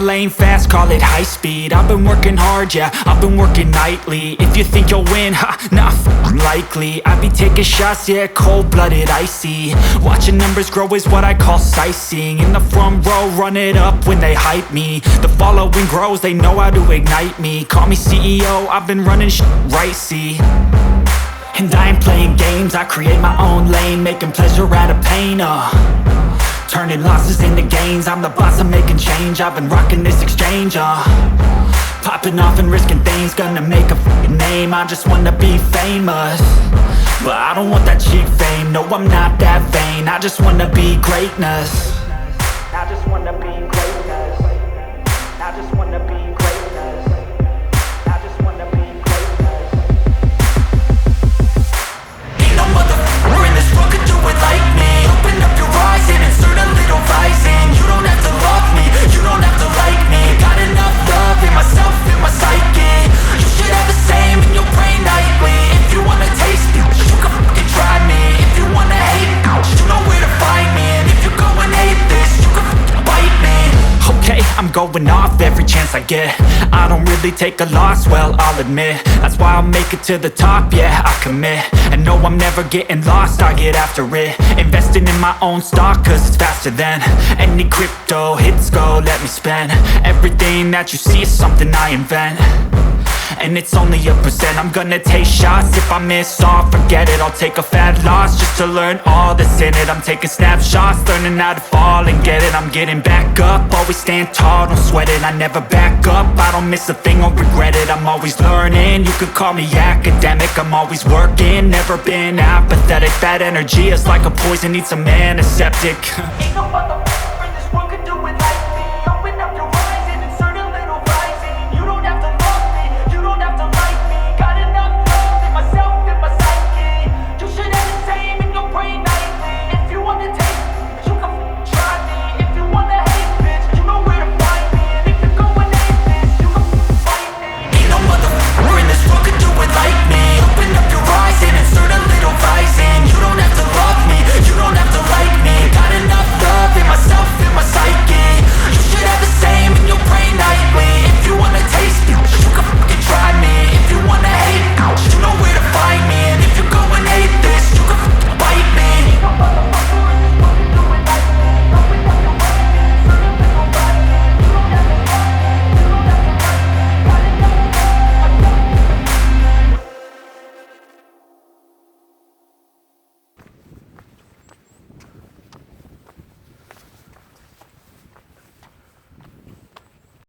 lane fast, call it high speed. I've been working hard, yeah, I've been working nightly. If you think you'll win, ha, not likely. I be taking shots, yeah, cold-blooded, icy. Watching numbers grow is what I call sightseeing. In the front row, run it up when they hype me. The following grows, they know how to ignite me. Call me CEO, I've been running right, see. And I ain't playing games, I create my own lane, making pleasure out of pain, turning losses into gains. I'm the boss, I'm making change. I've been rocking this exchange, popping off and risking things. Gonna make a f***ing name. I just wanna be famous, but I don't want that cheap fame. No, I'm not that vain. I just wanna be greatness. I just wanna be greatness. I just wanna be greatness. I just wanna be greatness. Ain't no motherfucker in this world could do it like me. Open up your eyes and insert a little rising. You don't have to love me, you don't have to like me. Got enough love in myself, in my psyche. You should have the same in your brain nightly. If you wanna taste me, you can fucking try me. If you wanna hate me, you know where to find me. And if you go and hate this, you can fucking bite me. Okay, I'm going off every chance I get. I don't really take a loss, well, I'll admit. That's why I'll make it to the top, yeah, I commit. And no, I'm never getting lost, I get after it. Investing in my own stock, cause it's faster than any crypto hits go, let me spend. Everything that you see is something I invent, and it's only a percent. I'm gonna take shots, if I miss all, forget it. I'll take a fat loss just to learn all that's in it. I'm taking snapshots, learning how to fall and get it. I'm getting back up, always stand tall, don't sweat it. I never back up, I don't miss a thing or regret it. I'm always learning, you could call me academic. I'm always working, never been apathetic. That energy is like a poison, needs some antiseptic.